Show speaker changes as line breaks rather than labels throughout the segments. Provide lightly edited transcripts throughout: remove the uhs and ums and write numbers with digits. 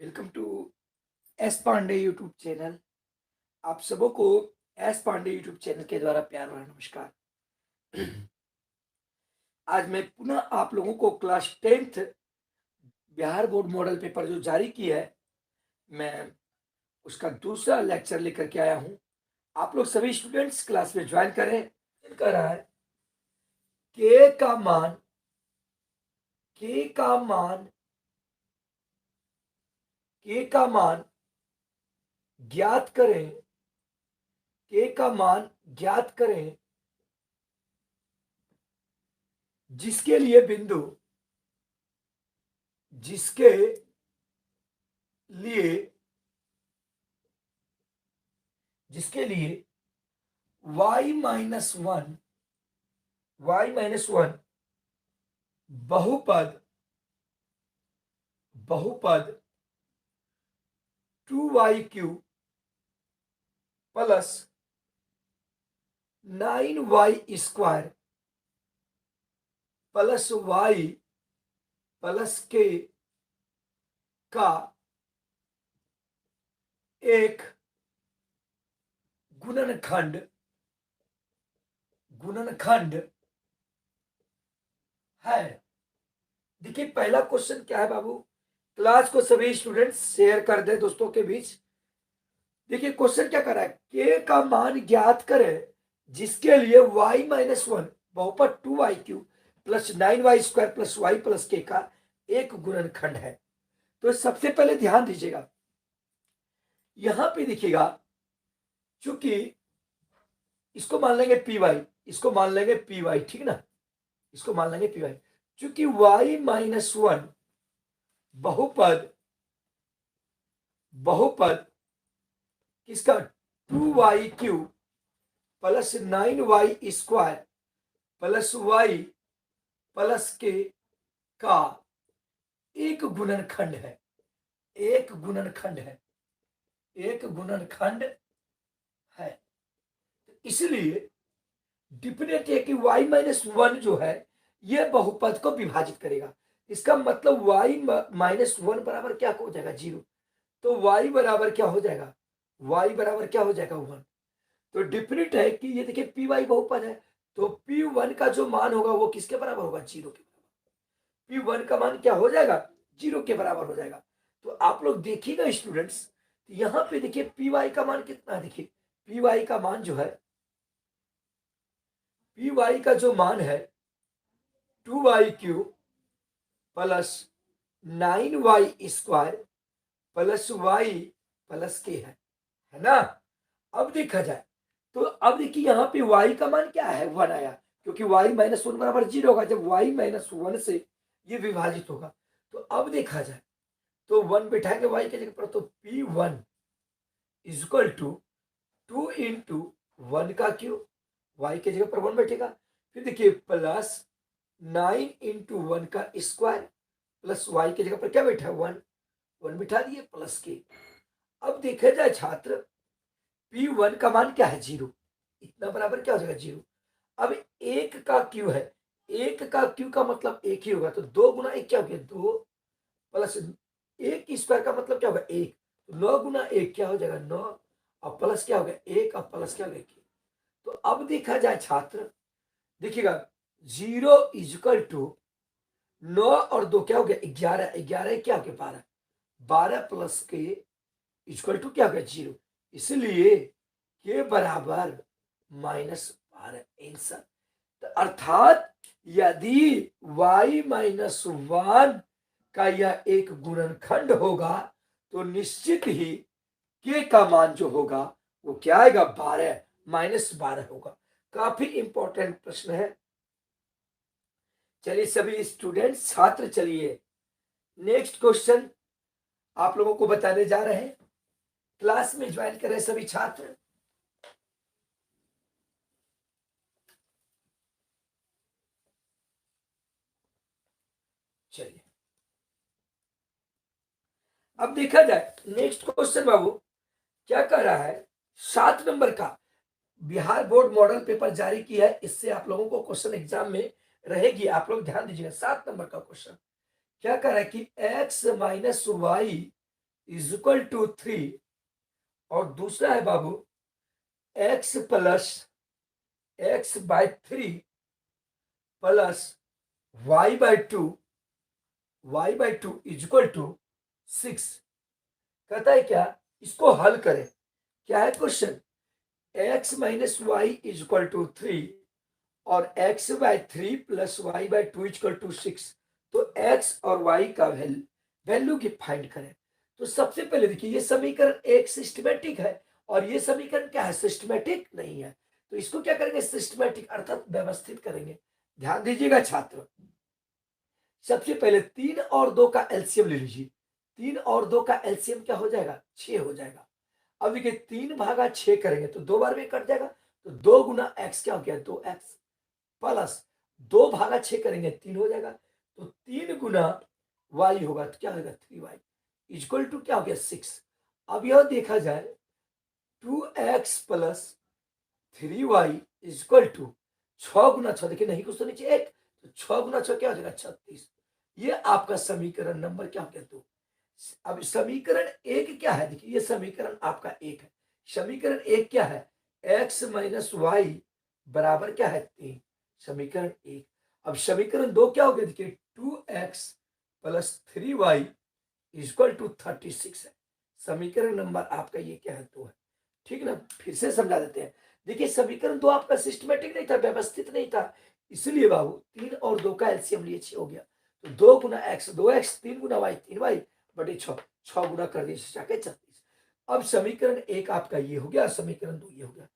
Welcome to S Pandey YouTube channel. आप सबों को एस पांडे यूट्यूब चैनल के द्वारा प्यार भरा नमस्कार। आज मैं पुनः आप लोगों को class 10th Bihar board model paper जो जारी किया है, मैं उसका दूसरा लेक्चर लेकर के आया हूं। आप लोग सभी स्टूडेंट्स क्लास में ज्वाइन करें। कर रहा है के का मान के का मान के का मान ज्ञात करें। के का मान ज्ञात करें जिसके लिए बिंदु जिसके लिए जिसके लिए y-1 बहुपद बहुपद 2y³ plus 9y² plus y plus k का एक गुणनखंड है। देखिए पहला क्वेश्चन क्या है बाबू, क्लास को सभी स्टूडेंट्स शेयर कर दें दोस्तों के बीच। देखिए क्वेश्चन क्या कर रहा है, के का मान ज्ञात करें जिसके लिए y-1 बहुपद 2y³ plus 9y² plus y plus k का एक गुणनखंड है। तो सबसे पहले ध्यान दीजिएगा, यहां पे देखिएगा चूंकि इसको मान लेंगे py, इसको मान लेंगे py, ठीक ना, इसको मान लेंगे py। चूंकि y-1 बहुपद किसका 2y³ plus 9y² plus y plus k का एक गुणनखंड है। इसलिए डिफिनेट है कि y-1 जो है यह बहुपद को विभाजित करेगा। इसका मतलब y-1 बराबर क्या हो जाएगा, 0। तो y बराबर क्या हो जाएगा, y बराबर क्या हो जाएगा, 1। तो डिफिनेट है कि ये देखिए py बहुपद है, तो p1 का जो मान होगा वो किसके बराबर होगा, 0 के बराबर। p1 का मान क्या हो जाएगा, 0 के बराबर हो जाएगा। तो आप लोग देखिएगा स्टूडेंट्स, यहां पे देखिए py का मान कितना है। देखिए py का मान जो है, py का जो मान है 2y³ plus 9y² plus y plus k है ना। अब देखा जाए तो अब देखिए यहाँ पे y का मान क्या है, 1 आया, क्योंकि y-1 बराबर 0 होगा जब y-1 से ये विभाजित होगा। तो अब देखा जाए तो 1 बैठाएंगे y के जगह पर, तो p1 इक्वल टू 2 इंटू 1 का क्यूब, y के जगह पर 1 बैठेगा। फिर देखिए प्लस 9 इंटू 1 का स्क्वायर प्लस y के जगह पर क्या बैठा, 1 बिठा दिए प्लस के। अब देखा जाए छात्र, p1 का मान क्या है, 0, इतना बराबर क्या हो जाएगा, 0। अब 1 का क्यू है, 1 का क्यू का मतलब 1 ही होगा, तो 2 गुना 1 क्या हो गया, 2 प्लस 1 स्क्वायर का मतलब क्या होगा, 1। तो 9 गुना 1 क्या हो जाएगा, 9, और प्लस क्या हो गया, 1, और प्लस क्या हो गया, 1। तो अब देखा जाए छात्र, देखिएगा 0 इक्वल टू 9 और 2 क्या हो गया, 11, 11 क्या हो गया, 12, 12 प्लस के इक्वल टू क्या हो गया, 0। इसलिए के बराबर -12 आंसर। तो अर्थात यदि y-1 का यह एक गुणनखंड होगा तो निश्चित ही के का मान जो होगा वो क्या आएगा, 12 -12 होगा। काफी इंपॉर्टेंट प्रश्न है। चलिए सभी स्टूडेंट्स छात्र, चलिए नेक्स्ट क्वेश्चन आप लोगों को बताने जा रहे हैं। क्लास में ज्वाइन करें सभी छात्र। चलिए अब देखा जाए नेक्स्ट क्वेश्चन बाबू क्या कर रहा है, 7 नंबर का बिहार बोर्ड मॉडल पेपर जारी किया है, इससे आप लोगों को क्वेश्चन एग्जाम में रहेगी। आप लोग ध्यान दीजिएगा, 7 नंबर का क्वेश्चन क्या कर रहा है कि x - y is equal to 3 और दूसरा है बाबू x plus x/3 plus y/2 is equal to 6। कहता है क्या, इसको हल करें। क्या है question, x minus y is equal to 3 और x/3 plus y/2 is equal to 6। तो x और y का वैल्यू की फाइंड करें। तो सबसे पहले देखिए, ये समीकरण एक सिस्टमेटिक है और ये समीकरण क्या है, सिस्टमेटिक नहीं है। तो इसको क्या करेंगे, सिस्टमेटिक अर्थात व्यवस्थित करेंगे। ध्यान दीजिएगा छात्र, सबसे पहले 3 और 2 का एलसीएम ले लीजिए। 3 और 2 का एलसीएम क्या हो जाएगा, 6 हो जाएगा। अब देखिए 3/6 करेंगे तो 2 बार में कट जाएगा, तो 2 गुना x क्या हो गया, 2x प्लस 2/6 करेंगे 3 हो जाएगा, तो 3 गुना y होगा तो क्या होगा 3y इक्वल टू क्या हो गया 6। अब यह देखा जाए 2x plus 3y equal to 6 गुना 6, देखिए नहीं कुछ तो नीचे एक, तो 6 गुना 6 क्या हो जाएगा 36। ये आपका समीकरण नंबर क्या हो गया 2। अब समीकरण एक क्या है, देखिए ये समीकरण आपका एक है। समीकरण एक क्या है, x माइनस वाई बराबर क्या है 3, समीकरण एक। अब समीकरण दो क्या हो गया, देखिए 2x plus 3y equal to 36 है। समीकरण नंबर आपका ये क्या है 2 है। ठीक ना, फिर से समझा देते हैं। देखिए समीकरण दो आपका सिस्टमेटिक नहीं था, व्यवस्थित नहीं था, इसलिए बाबू 3 और 2 का एलसीएम लिए 6 हो गया। तो 2 गुना x 2x, 3 गुना y 3y बटे 6, 6 गुना कर दिए 36। अब समीकरण एक आपका ये हो गया, समीकरण दो ये हो गया।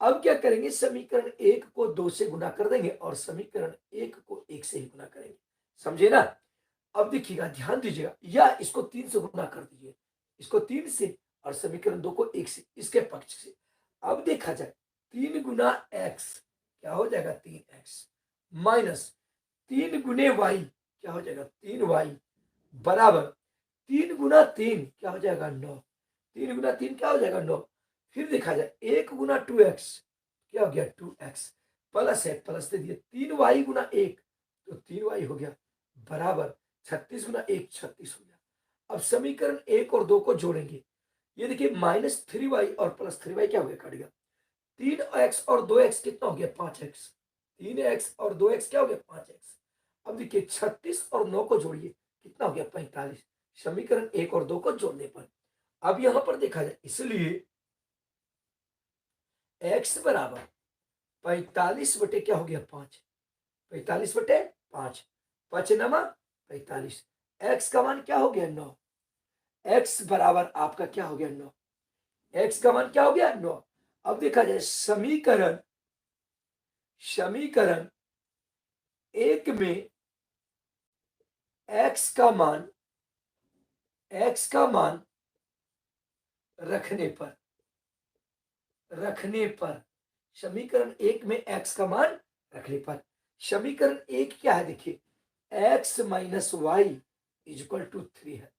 अब क्या करेंगे, समीकरण एक को 2 से गुना कर देंगे और समीकरण एक को 1 से ही गुना करेंगे, समझे ना। अब देखिएगा, ध्यान दीजिएगा, या इसको 3 से गुना कर दीजिए, इसको 3 से और समीकरण 2 को 1 से, इसके पक्ष से। अब देखा जाए 3 गुना x क्या हो जाएगा 3x माइनस 3 गुने y क्या हो जाएगा 3y बराबर 3 गुना 3 क्या हो जाएगा 9। 3 गुना 3 क्या हो जाएगा 9। फिर देखा जाए 1 गुना 2x क्या हो गया 2x प्लस है, प्लस दे दिए 3y गुना 1 तो 3y हो गया बराबर 36 गुना 1 36 हो गया। अब समीकरण एक और 2 को जोड़ेंगे, ये देखिए -3y और +3y क्या हो गया, कट गया। 3x और 2x कितना हो गया 5x, 3x और 2x क्या हो गया 5x। अब देखिए 36 और 9 को जोड़िए कितना हो गया 45, समीकरण एक और 2 को जोड़ने पर। अब यहां पर देखा जाए, इसलिए x बराबर 45 बटे क्या हो गया 5, 45 बटे 5, 5 नमा 45, x का मान क्या हो गया 9, x बराबर आपका क्या हो गया 9, x का मान क्या हो गया 9। अब देखा जाए समीकरण एक में x का मान रखने पर समीकरण एक में x का मान रखने पर समीकरण एक क्या है, देखिए x minus y equal to 3 है,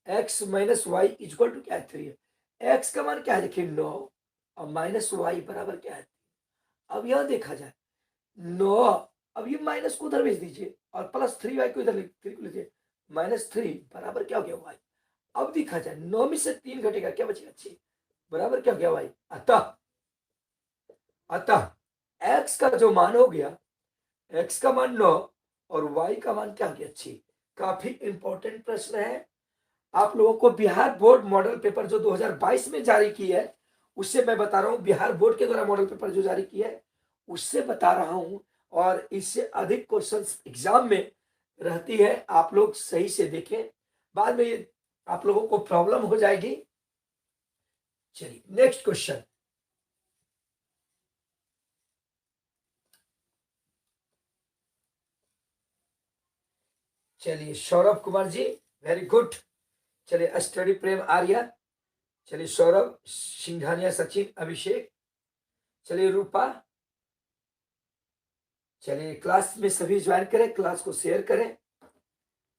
x minus y equal to क्या है 3 है। x का मान क्या है, देखिए 9 और माइनस वाई बराबर क्या है। अब यह देखा जाए 9, अब ये माइनस को उधर भेज दीजिए और प्लस 3y को इधर लीजिए, -3 बराबर क्या हो गया y। अब देखा जाए 9 में से 3 घटेगा क्या बचेगा 6 बराबर क्या हो गया y। अतः x का जो मान हो गया, x का मान 9 और y का मान क्या हो गया 6। काफी इंपॉर्टेंट प्रश्न है। आप लोगों को बिहार बोर्ड मॉडल पेपर जो 2022 में जारी की है, उससे मैं बता रहा हूं, बिहार बोर्ड के द्वारा मॉडल पेपर जो जारी किया है उससे बता रहा हूं, और इससे अधिक क्वेश्चंस एग्जाम में रहती है। आप लोग सही से देखें, बाद में ये आप लोगों को प्रॉब्लम हो जाएगी। चलिए नेक्स्ट क्वेश्चन, चलिए सौरभ कुमार जी वेरी गुड। चलिए स्टडी प्रेम आर्या, चलिए सौरभ, सिंघानिया सचिन, अभिषेक, चलिए रूपा, चलिए क्लास में सभी ज्वाइन करें, क्लास को शेयर करें।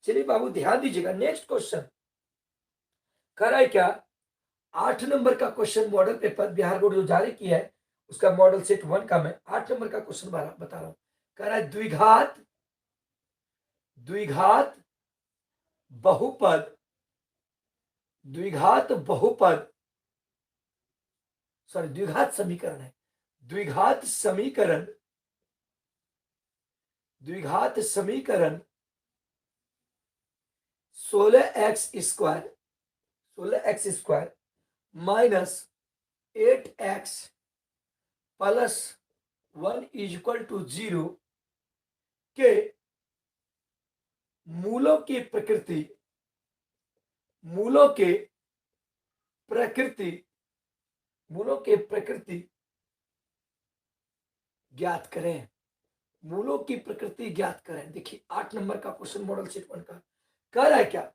चलिए बाबू ध्यान दीजिएगा, नेक्स्ट क्वेश्चन कर रहा है क्या, 8 नंबर का question model paper Bihar board जो जारी किया है उसका मॉडल सेट 1 का मैं 8 नंबर का क्वेश्चन बता रहा हूं। कह रहा है द्विघात बहुपद द्विघात बहुपद, सॉरी द्विघात समीकरण है, द्विघात समीकरण, द्विघात समीकरण 16x² 16x² minus 8x plus 1 equal to 0 के मूलों की प्रकृति, मूलों के प्रकृति, मूलों के प्रकृति ज्ञात करें, मूलों की प्रकृति ज्ञात करें। देखिए 8 नंबर का क्वेश्चन मॉडल सेट 1 का कह रहा है क्या,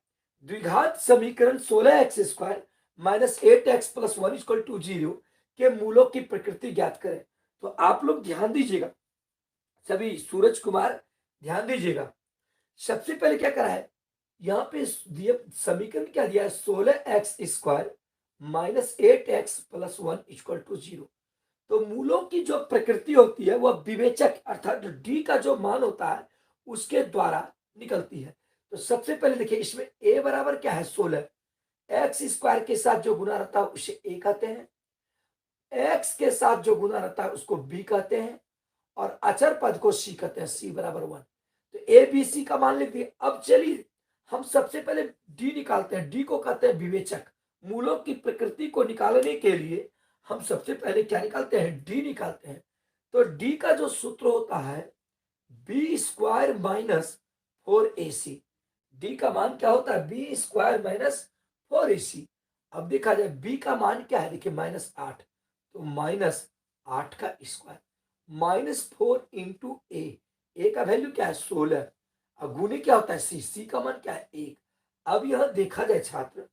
द्विघात समीकरण 16x² minus 8x plus 1 equal to 0 के मूलों की प्रकृति ज्ञात करें। तो आप लोग ध्यान दीजिएगा, सभी सूरज कुमार ध्यान दीजिएगा। सबसे पहले क्या करा है, यहाँ पे समीकरण क्या दिया है, 16x² minus 8x plus 1 equal to 0। तो मूलों की जो प्रकृति होती है वह विवेचक अर्थात डी का जो मान होता है उसके द्वारा निकलती है। तो सबसे पहले देखिए इसमें a बराबर क्या है 16, x² के साथ जो गुना रहता है उसे a कहते हैं, x के साथ जो गुना रहता है उसको b कहते हैं, और अचर पद को c कहते हैं, c बराबर 1। तो a b c का मान लिख दिए। अब चलिए हम सबसे पहले d निकालते हैं, d को कहते हैं विवेचक। मूलों की प्रकृति को निकालने के लिए हम सबसे पहले क्या निकालते हैं, d निकालते हैं। तो d का जो सूत्र होता है b² माइनस 4ac, d का मान क्या होता है b² माइनस 4ac। अब देखा जाए b का मान क्या है, देखिए -8, तो -8 का स्क्वायर -4 इंटू ए का वैल्यू क्या है 16, अब गुने क्या होता है सी का मान क्या है 1। अब यह देखा जाए छात्र,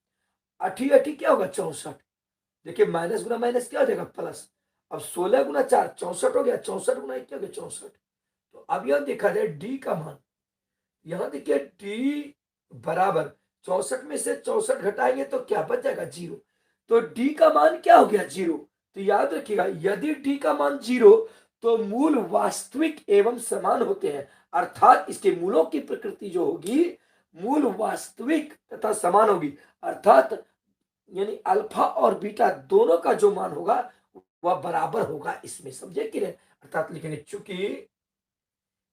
8 क्या होगा 64, देखिए माइनस गुना माइनस क्या हो जाएगा प्लस। अब 16 गुना 4 64 हो गया, 64 गुना 1 क्या हो गया 64। तो अब यह देखा जाए डी का मान, यहां देखिए डी बराबर 64 में से 64 घटाएंगे तो क्या बच जाएगा 0। तो डी का मान क्या हो गया 0। तो याद रखिएगा यदि डी का मान 0 तो मूल वास्तविक एवं समान होते हैं, अर्थात इसके मूलों की प्रकृति जो होगी मूल वास्तविक तथा समान होगी, अर्थात यानी अल्फा और बीटा दोनों का जो मान होगा वह बराबर होगा इसमें, समझे कि नहीं। अर्थात लिखेंगे चूंकि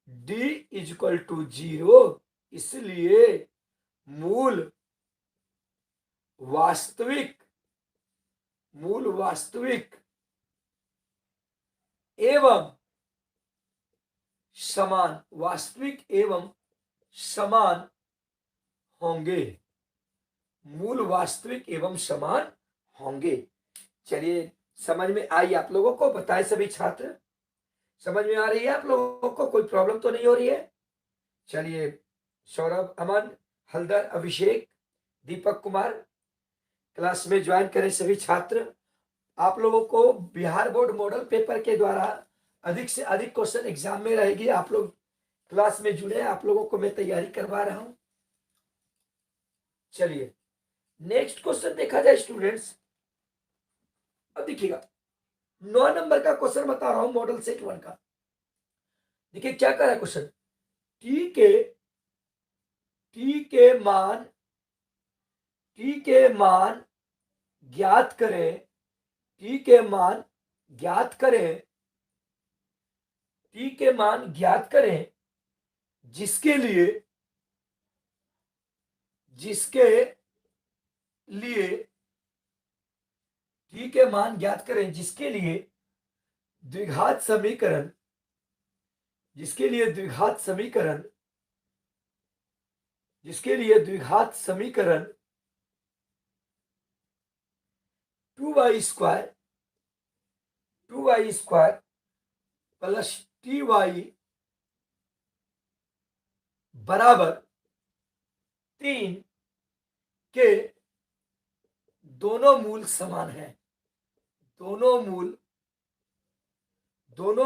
d इक्वल टू 0 इसलिए मूल वास्तविक, मूल वास्तविक एवं समान, वास्तविक एवं समान होंगे, मूल वास्तविक एवं समान होंगे। चलिए समझ में आई आप लोगों को, बताएं सभी छात्र, समझ में आ रही है आप लोगों को, कोई प्रॉब्लम तो नहीं हो रही है। चलिए सौरभ, अमन, हलदर, अभिषेक, दीपक कुमार क्लास में ज्वाइन करें सभी छात्र। आप लोगों को बिहार बोर्ड मॉडल पेपर के द्वारा अधिक से अधिक क्वेश्चन एग्जाम में रहेगी, आप लोग क्लास में जुड़े, आप लोगों को मैं तैयारी करवा रहा हूं। चलिए नेक्स्ट क्वेश्चन देखा जाए स्टूडेंट्स। अब देखिएगा 9 नंबर का क्वेश्चन बता रहा हूं मॉडल सेट 1 का। देखिए क्या कर रहा है क्वेश्चन, टी के मान ज्ञात करें, टी के मान ज्ञात करें, टी के मान ज्ञात करें जिसके लिए, जिसके लिए टी के मान ज्ञात करें जिसके लिए द्विघात समीकरण, जिसके लिए द्विघात समीकरण, जिसके लिए द्विघात समीकरण 2y² प्लस टी वाई बराबर 3 के दोनों मूल समान है, दोनों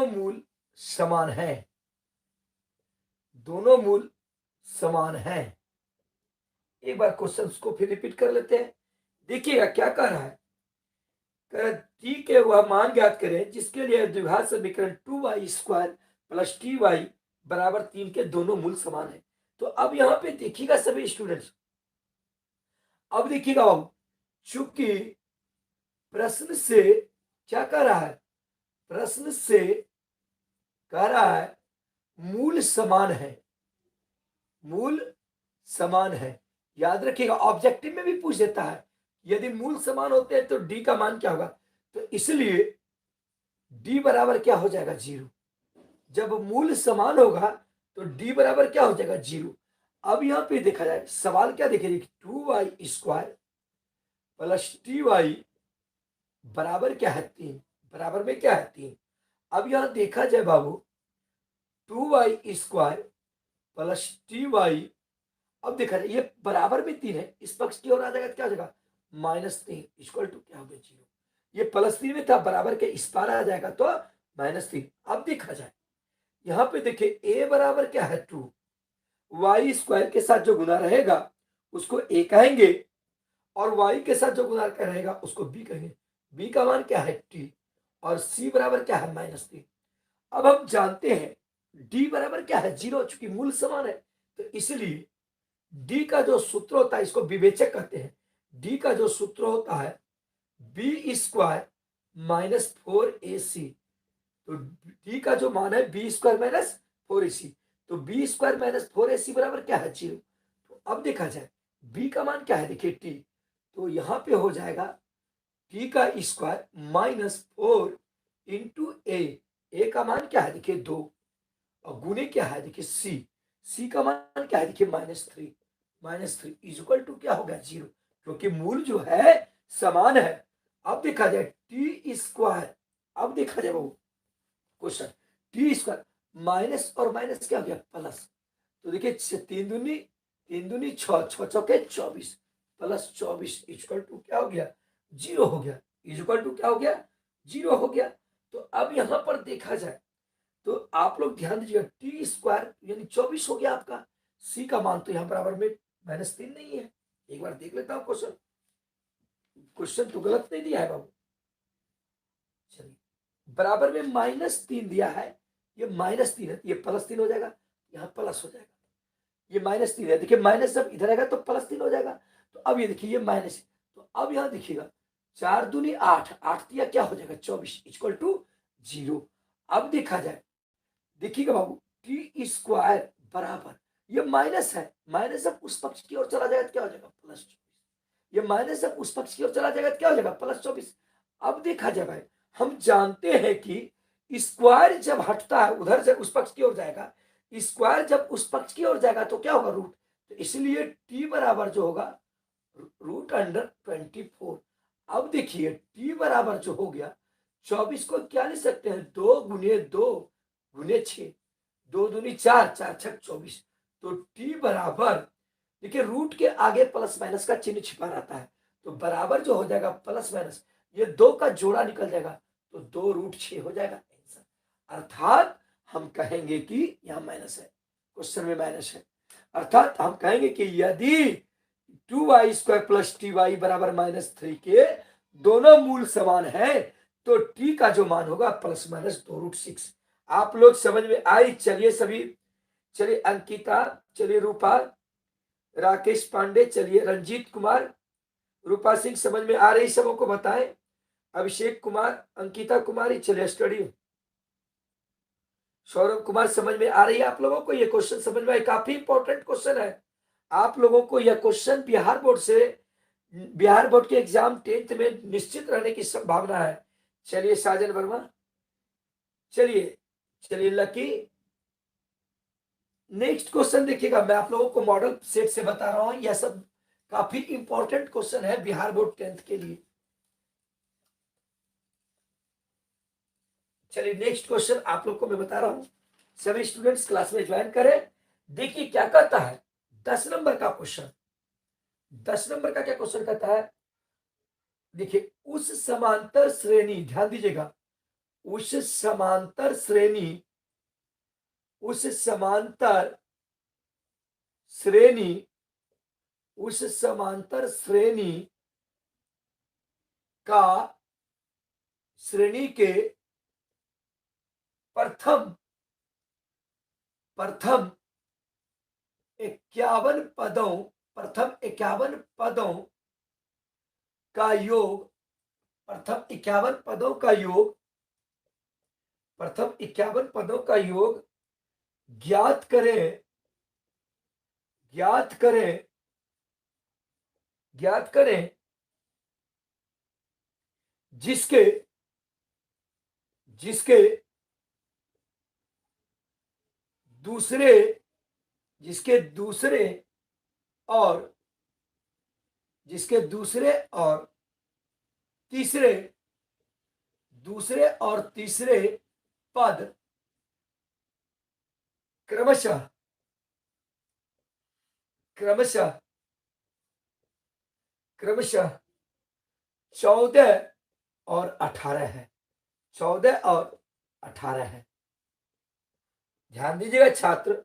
मूल समान है, दोनों मूल समान है। एक बार क्वेश्चन को फिर रिपीट कर लेते हैं। देखिएगा क्या कह रहा है, टी के वह मान ज्ञात करें जिसके लिए द्विघात समीकरण 2y² प्लस टी वाई बराबर 3 के दोनों मूल समान है। तो अब यहां पे देखिएगा सभी स्टूडेंट्स, अब देखिएगा बाबू चूंकि प्रश्न से क्या कह रहा है, प्रश्न से कह रहा है मूल समान है, मूल समान है। याद रखिएगा ऑब्जेक्टिव में भी पूछ देता है यदि मूल समान होते हैं तो डी का मान क्या होगा, तो इसलिए डी बराबर क्या हो जाएगा 0। जब मूल समान होगा तो डी बराबर क्या हो जाएगा 0। अब यहां पे देखा जाए सवाल क्या देखिए 2y² प्लस टी बराबर क्या है 3, बराबर में क्या है 3। अब यहां देखा जाए बाबू 2y² प्लस टी, अब देखा जाए ये बराबर में 3 है, इस पक्ष की ओर आ जाएगा क्या हो जाएगा -3 इक्वल टू क्या हो गया 0। ये +3 में था, बराबर के इस पार आ जाएगा तो -3। अब देखा जाए यहां पे देखिए a बराबर क्या है 2, y² के साथ जो गुना रहेगा उसको a कहेंगे और y के साथ जो गुना रहेगा उसको b कहेंगे। b का मान क्या है t और c बराबर क्या है -3। अब हम जानते हैं d बराबर क्या है 0, चूंकि मूल समान है तो इसलिए d का जो सूत्र होता है इसको विवेचक कहते हैं। d का जो सूत्र होता है b² -4ac, तो d का जो मान है b² -4ac, तो b² -4ac बराबर क्या है 0। तो अब देखा जाए b का मान क्या है देखिए t, तो यहां पे हो जाएगा t का स्क्वायर -4 इंटू a का मान क्या है देखिए 2 और गुने क्या है देखिए c का मान क्या है देखिए -3 इक्वल टू क्या हो गया 0, क्योंकि मूल जो है समान है। अब देखा जाए t², अब देखा जाए वो क्वेश्चन t² माइनस और माइनस क्या हो गया प्लस, तो देखिए 3 दूनी 6, 6 चौके 24 प्लस 24 इक्वल टू क्या हो गया 0 हो गया, इक्वल टू क्या हो गया 0 हो गया। तो अब यहां पर देखा जाए तो आप लोग ध्यान दीजिएगा t² यानी 24 हो गया आपका, c का मान तो यहाँ बराबर में -3 नहीं है। एक बार देख लेता हूँ क्वेश्चन, क्वेश्चन तो गलत नहीं दिया है बाबू। चलिए बराबर में -3 दिया है, ये -3 है, ये +3 हो जाएगा, यहाँ प्लस हो जाएगा, ये -3 है, देखिए माइनस जब इधर आएगा तो +3 हो जाएगा। तो अब ये देखिए ये माइनस, तो अब यहाँ देखिएगा 4 दूनी 8, 8 दिया क्या हो जाएगा 24 इक्वल टू 0। अब देखा जाए देखिएगा बाबू t² बराबर ये माइनस है, माइनस जब उस पक्ष की ओर चला जाएगा तो क्या हो जाएगा +24, ये माइनस जब उस पक्ष की ओर चला जाएगा तो क्या हो जाएगा +24। अब देखा जाए भाई हम जानते हैं कि स्क्वायर जब हटता है उधर से उस पक्ष की ओर जाएगा, स्क्वायर जब उस पक्ष की ओर जाएगा तो क्या होगा रूट, तो इसलिए t बराबर जो होगा √24। अब देखिए t बराबर जो हो गया 24 को क्या लिख सकते हैं 2 गुने 2 गुने 6, 2 दूनी 4, 4 6 24, तो t बराबर देखिए रूट के आगे प्लस माइनस का चिन्ह छिपा रहता है, तो बराबर जो हो जाएगा प्लस माइनस ये 2 का जोड़ा निकल जाएगा तो 2√6 हो जाएगा आंसर। अर्थात हम कहेंगे कि यहाँ माइनस है, क्वेश्चन में माइनस है, अर्थात हम कहेंगे कि यदि 2y² प्लस टी बराबर -3 के दोनों मूल समान है तो t का जो मान होगा ±2√6। आप लोग समझ में आई। चलिए सभी, चलिए अंकिता, चलिए रूपा, राकेश पांडे, चलिए रंजीत कुमार, रूपा सिंह समझ में आ रही सबों को बताएं, अभिषेक कुमार, अंकिता कुमारी, चलिए स्टडी, सौरभ कुमार समझ में आ रही है आप लोगों को, ये क्वेश्चन समझ में आए, काफी इंपॉर्टेंट क्वेश्चन है। आप लोगों को यह क्वेश्चन बिहार बोर्ड से, बिहार बोर्ड के एग्जाम 10th में निश्चित रहने की संभावना है। चलिए साजन वर्मा, चलिए चलिए लकी, नेक्स्ट क्वेश्चन देखिएगा, मैं आप लोगों को मॉडल सेट से बता रहा हूं, यह सब काफी इंपॉर्टेंट क्वेश्चन है बिहार बोर्ड 10th के लिए। चलिए नेक्स्ट क्वेश्चन आप लोग को मैं बता रहा हूं, सभी स्टूडेंट्स क्लास में ज्वाइन करें। देखिए क्या कहता है 10 नंबर का क्वेश्चन, 10 नंबर का क्या क्वेश्चन कहता है, देखिए उस समांतर श्रेणी, ध्यान दीजिएगा, उस समांतर श्रेणी, उस समांतर श्रेणी, उस समांतर श्रेणी का श्रेणी के प्रथम 51 पदों, प्रथम 51 पदों का योग, प्रथम 51 पदों का योग, प्रथम 51 पदों का योग ज्ञात करें, ज्ञात करें, ज्ञात करें जिसके, जिसके दूसरे, जिसके दूसरे और, जिसके दूसरे और तीसरे, दूसरे और तीसरे पद क्रमशः, क्रमशः, क्रमशः 14 और 18 है, 14 और 18 है। ध्यान दीजिएगा छात्र।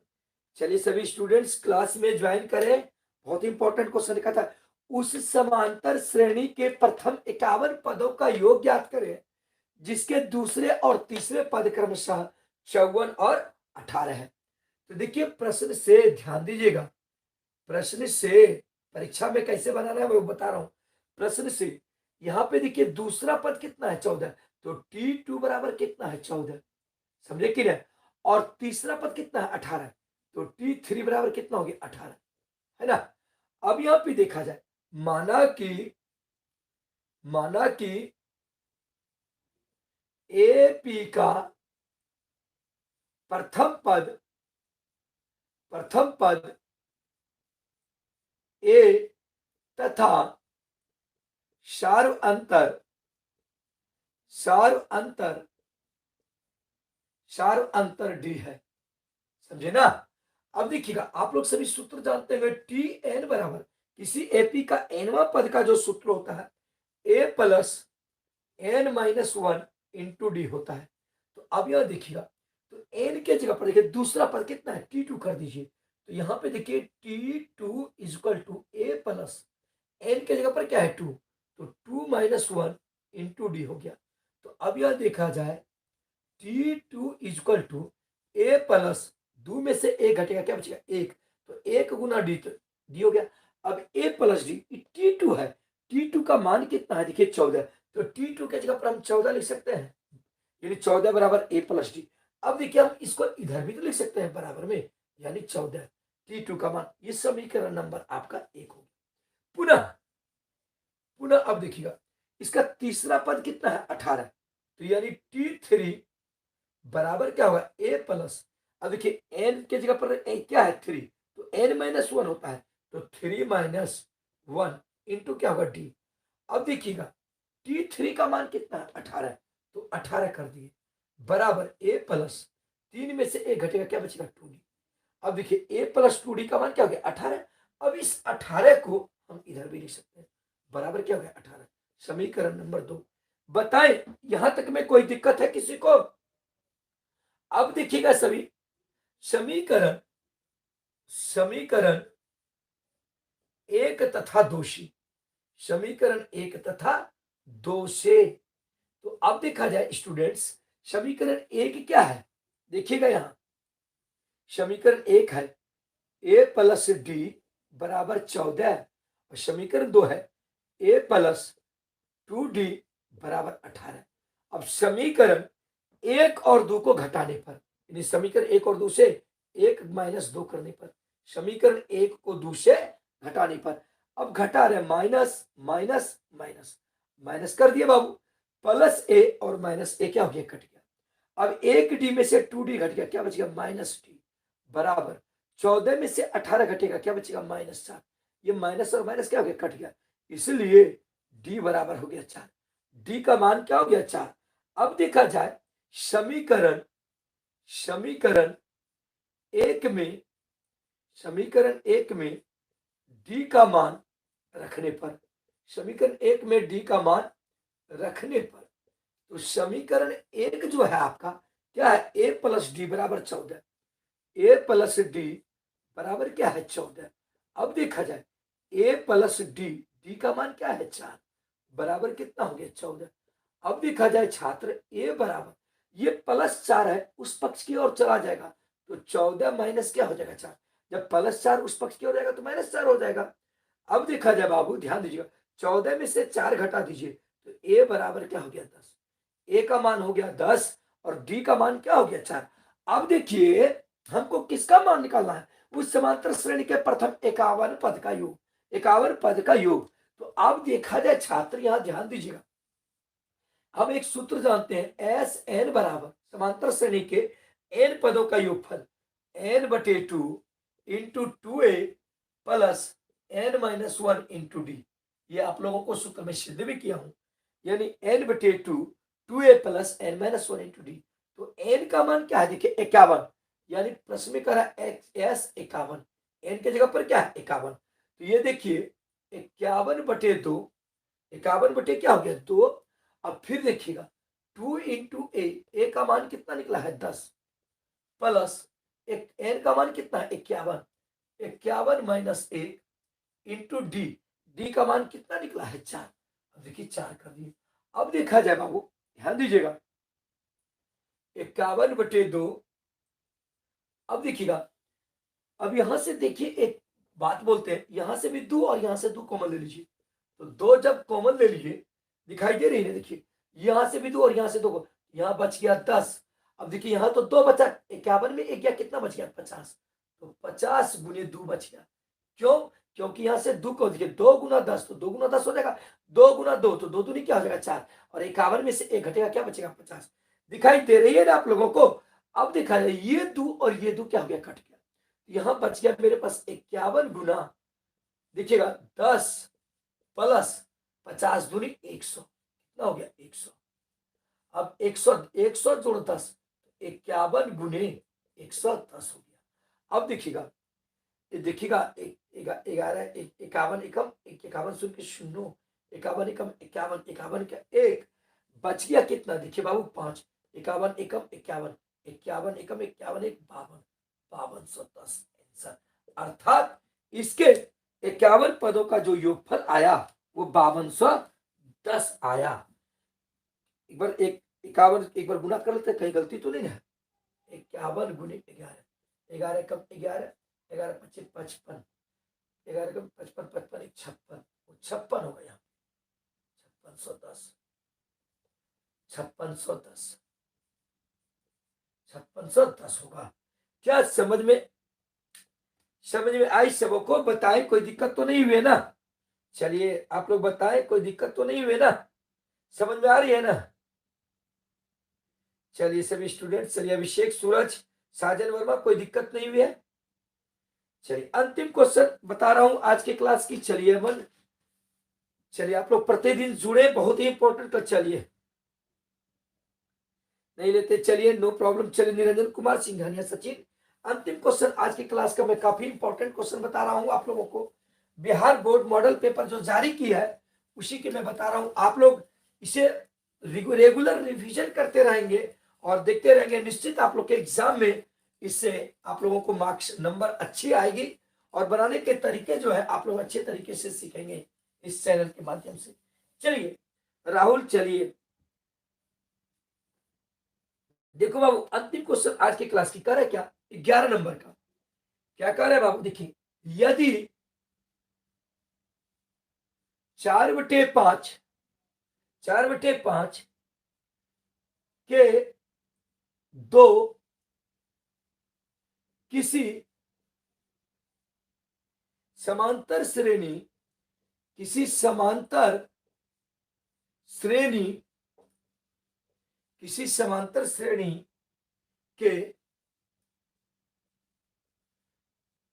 चलिए सभी स्टूडेंट्स क्लास में ज्वाइन करें। बहुत इंपॉर्टेंट क्वेश्चन लिखा था, उस समांतर श्रेणी के प्रथम 51 पदों का योग ज्ञात करें जिसके दूसरे और तीसरे पद क्रमशः 54 और 18 है। तो देखिए प्रश्न से ध्यान दीजिएगा, प्रश्न से परीक्षा में कैसे बनाना है मैं बता रहा हूं। प्रश्न से यहाँ पे देखिए दूसरा पद कितना है 14, तो T2 बराबर कितना है 14, समझे कि नहीं। और तीसरा पद कितना है 18, तो T3 बराबर कितना हो गया 18, है ना। अब यहां पे देखा जाए, माना कि AP का प्रथम पद A तथा सार्व अंतर D है, समझे ना। अब देखिएगा आप लोग सभी सूत्र जानते हैं, Tn बराबर किसी AP का nवां पद का जो सूत्र होता है A plus n-1 into D होता है। तो अब यह देखिएगा, तो n के जगह पर देखिए दूसरा पद कितना है T2 कर दीजिए, तो यहां पे देखिए T2 equal to A plus n के जगह पर क्या है 2, तो 2-1 इंटू डी हो गया। तो अब यह देखा जाए T2 equal to A plus 2 में से 1 घटेगा क्या बचेगा 1, तो 1 गुना डी, तो डी हो गया। अब A प्लस डी T2 है, T2 का मान कितना है देखिए 14, तो T2 के जगह पर हम 14 लिख सकते हैं, यानी 14 बराबर A प्लस डी। अब देखिए हम इसको इधर भी तो लिख सकते हैं बराबर में, यानी 14 T2 का मान, ये समीकरण नंबर आपका 1 होगा। पुनः अब देखिएगा इसका तीसरा पद कितना है 18, तो यानी T3 बराबर क्या होगा A प्लस, अब देखिए n के जगह पर क्या है 3, तो n-1 होता है, तो 3-1 इंटू क्या होगा d। अब देखिएगा T3 का मान कितना है 18, तो 18 कर दिए बराबर A प्लस 3 में से 1 घटेगा क्या बचेगा 2d। अब देखिए A प्लस 2d का मान क्या हो गया 18। अब इस 18 को हम इधर भी लिख सकते हैं, बराबर क्या हो गया 18, समीकरण नंबर 2। बताएं यहां तक में कोई दिक्कत है किसी को। अब देखिएगा सभी समीकरण, समीकरण 1 तथा 2 से, समीकरण 1 तथा 2 से, तो अब देखा जाए स्टूडेंट्स समीकरण 1 क्या है, देखिएगा यहां समीकरण 1 है A प्लस डी बराबर 14 और समीकरण 2 है A प्लस 2d बराबर 18। अब समीकरण 1 और 2 को घटाने पर, यानी समीकरण 1 और 2 से 1-2 करने पर, समीकरण 1 को 2 से घटाने पर, अब घटा रहे माइनस माइनस माइनस, माइनस कर दिए बाबू, प्लस A और माइनस A क्या हो गया कट गया। अब 1d में से 2d घट गया, क्या बचेगा -d बराबर 14 में से 18 घटेगा क्या बचेगा -4, ये माइनस और माइनस क्या हो गया कट गया, इसलिए d बराबर हो गया 4, d का मान क्या हो गया 4। अब देखा जाए समीकरण, समीकरण 1 में, समीकरण 1 में d का मान रखने पर, समीकरण 1 में d का मान रखने पर, तो समीकरण 1 जो है आपका क्या है A प्लस डी बराबर 14, A प्लस डी बराबर क्या है 14। अब देखा जाए A प्लस डी, डी का मान क्या है 4 बराबर कितना हो गया 14। अब देखा जाए छात्र A बराबर, ये +4 है उस पक्ष की ओर चला जाएगा, तो 14 माइनस क्या हो जाएगा 4, जब +4 उस पक्ष की ओर जाएगा तो -4 हो जाएगा। अब देखा जाए बाबू ध्यान दीजिएगा 14 में से 4 घटा दीजिए तो ए बराबर क्या हो गया 10। ए का मान हो गया 10 और डी का मान क्या हो गया 4। अब देखिए हमको किसका मान निकालना है, उस समांतर श्रेणी के प्रथम 51 पद का योग, 51 पद का योग। तो अब देखा जाए छात्र, यहां ध्यान दीजिएगा, हम एक सूत्र जानते हैं, एस एन बराबर समांतर श्रेणी के एन पदों का योगफल एन बटे 2 into 2a plus n minus 1 into d. ये आप लोगों को सूत्र में सिद्ध भी किया हूं, यानी एन बटे 2 2a plus n minus 1 into d. तो एन का मान क्या है, देखिए 51, यानी प्रश्न में करा एस 51, एन के जगह पर क्या है 51। तो ये देखिए 51 बटे 2, 51 बटे क्या हो गया 2। अब फिर देखिएगा 2 इंटू ए का मान कितना निकला है 10 प्लस एक एन का मान कितना है 51, 51 माइनस 1 इंटू डी, डी का मान कितना निकला है 4। अब देखिए 4 कर दिए। अब देखा जाए बाबू, ध्यान दीजिएगा 51 बटे 2। अब देखिएगा, अब यहां से देखिए एक बात बोलते हैं, यहां से भी 2 और यहां से 2 कॉमन ले लीजिए। तो 2 जब कॉमन ले लीजिए, दिखाई दे रही है, देखिए यहां से भी 2 और यहां से 2, यहां बच गया 10। अब देखिए यहां तो 2 बचा, 51 में 1 गया, कितना बच गया 50। तो 50 गुने 2 बच गया। क्यों, क्योंकि यहां से 2 को देखिए 2 गुना 10, तो 2 गुना 10 हो जाएगा, 2 गुना 2 तो 2 दूनी क्या हो जाएगा 4, और 51 में से 1 घटेगा, क्या बचेगा 50। दिखाई दे रही है ना आप लोगों को। अब देखा जाए ये 2 और ये 2 क्या हो गया, कट गया। यहां बच गया मेरे पास 51 गुना, देखिएगा 10 प्लस 50 दूनी 100, कितना हो गया 100। अब 100 100 जोड़ 10, 51 गुने 110 हो गया। अब देखिएगा, ये देखिएगा 11 51 एकम 51 शून्य के शून्य, 51 एकम 51, 51 का 1 बच गया कितना, देखिए बाबू 5, 51 एकम 51, 51 एकम 51 1 52, 5210 आंसर। अर्थात इसके 51 पदों का जो योगफल आया वो 5210 आया। एक बार 51 एक बार गुना कर लेते, कहीं गलती तो नहीं है। 51 गुने 11, 11 कम 11, 11 25 55, 11 कम 55 55 56, 56 हो गया 5610, 5610, 5610 होगा। क्या समझ में आई सबको, बताएं कोई दिक्कत तो नहीं हुई है ना। चलिए आप लोग बताएं कोई दिक्कत तो नहीं हुई है ना, समझ में आ रही है ना। चलिए सभी स्टूडेंट, चलिए अभिषेक, सूरज, साजन वर्मा, कोई दिक्कत नहीं हुई है। चलिए अंतिम क्वेश्चन बता रहा हूं आज की क्लास की। चलिए अमन, चलिए आप लोग प्रतिदिन जुड़े, बहुत ही इंपॉर्टेंट। तो चलिए नहीं लेते, चलिए नो प्रॉब्लम। चलिए निरंजन कुमार, सिंघानिया सचिन, अंतिम क्वेश्चन आज की क्लास का मैं काफी इंपॉर्टेंट क्वेश्चन बता रहा हूं आप लोगों को। बिहार बोर्ड मॉडल पेपर जो जारी किया है उसी के मैं बता रहा हूं। आप लोग इसे रेगुलर रिवीजन करते रहेंगे और देखते रहेंगे, निश्चित आप लोग के एग्जाम में इससे आप लोगों को मार्क्स नंबर अच्छी आएगी और बनाने के तरीके जो है आप लोग अच्छे तरीके से सीखेंगे इस चैनल के माध्यम से। चलिए राहुल, चलिए देखो बाबू, अंतिम क्वेश्चन आज की क्लास की कर है क्या, 11 नंबर का। क्या कर रहे हैं बाबू, देखिए यदि 4/5 के 2 किसी समांतर श्रेणी किसी समांतर श्रेणी के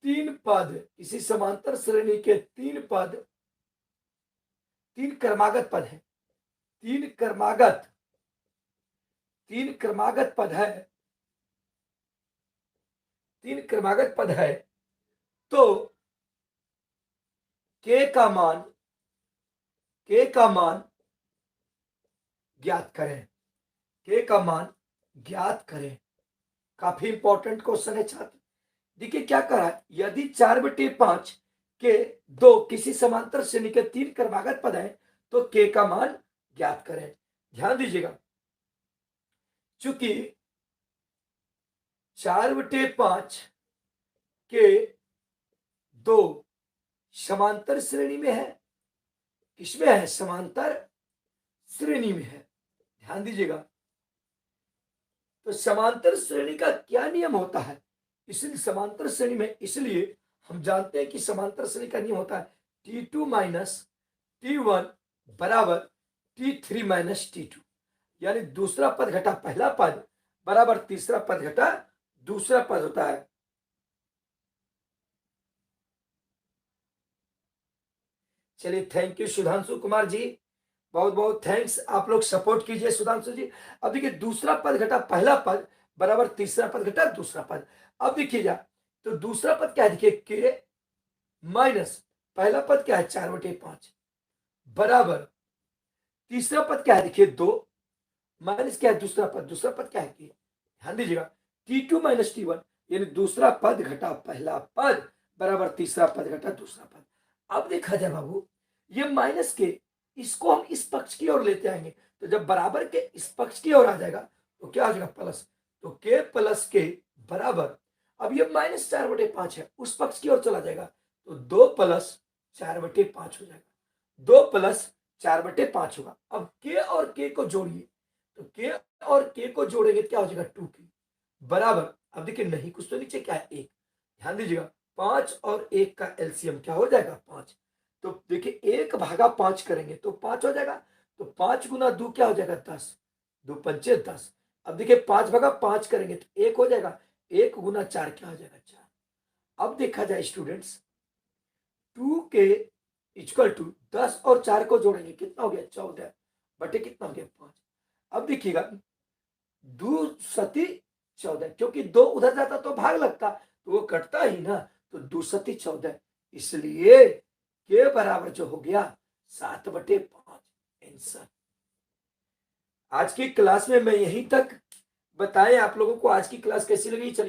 3 पद, किसी समांतर श्रेणी के 3 पद, 3 क्रमागत पद है, 3 क्रमागत पद है, 3 क्रमागत पद है, तो k का मान ज्ञात करें, k का मान ज्ञात करें। काफी इंपॉर्टेंट क्वेश्चन है छात्र। देखिए क्या करा है, यदि 4/5 के 2 किसी समांतर श्रेणी के 3 क्रमागत पद है तो k का मान ज्ञात करें। ध्यान दीजिएगा, चूंकि 4/5 के 2 समांतर श्रेणी में है किसमें है? समांतर श्रेणी में है। ध्यान दीजिएगा। तो समांतर श्रेणी का क्या नियम होता है? इसलिए समांतर श्रेणी में, इसलिए हम जानते हैं कि समांतर श्रेणी का नियम होता है T2 माइनस T1 बराबर T3 माइनस T2, यानी दूसरा पद घटा पहला पद बराबर तीसरा पद घटा दूसरा पद होता है। चलिए, थैंक यू सुधांशु कुमार जी, बहुत बहुत थैंक्स। आप लोग सपोर्ट कीजिए सुधांशु जी। अब देखिए, दूसरा पद घटा पहला पद बराबर तीसरा पद घटा दूसरा पद। अब देखिएगा, तो दूसरा पद क्या है? देखिए के माइनस पहला पद क्या है? 4/5 बराबर तीसरा पद क्या है? देखिए 2 माइनस क्या है? दूसरा पद क्या है? के। ध्यान दीजिएगा, T2 माइनस T1, यानी दूसरा पद घटा पहला पद बराबर तीसरा पद घटा दूसरा पद। अब देखा जाए बाबू, ये माइनस के, इसको हम इस पक्ष की ओर लेते आएंगे, तो जब बराबर के इस पक्ष की ओर आ जाएगा तो क्या हो जाएगा? प्लस। तो के प्लस के बराबर, अब ये -4/5 है, उस पक्ष की ओर चला जाएगा तो 2 प्लस 4/5 हो जाएगा। 2 प्लस 4/5 होगा। अब के और के को जोड़िए, तो के और के को जोड़ेंगे क्या हो जाएगा? 2k बराबर, अब देखिए नहीं कुछ तो नीचे क्या है? 1। ध्यान दीजिएगा, 5 और 1 का एलसीएम क्या हो जाएगा? 5। तो देखिए 1/5 करेंगे तो 5 हो जाएगा। तो 5 गुना 2 क्या हो जाएगा? 10। 2 पंचे 10। अब देखिए 5/5 करेंगे तो 1 हो जाएगा। 1 गुना 4 क्या हो जाएगा? 4। अब देखा जाए स्टूडेंट्स, 2k इक्वल टू 10 और 4 को जोड़ेंगे कितना हो गया? 14 बटे कितना हो गया? 5। अब देखिएगा, 2 सती 14, क्योंकि 2 उधर जाता तो भाग लगता, तो वो कटता ही ना, तो 2 सती 14, इसलिए के बराबर जो हो गया 7/5 आंसर। आज की क्लास में मैं यहीं तक बताएं आप लोगों को। आज की क्लास कैसी लगी? चलिए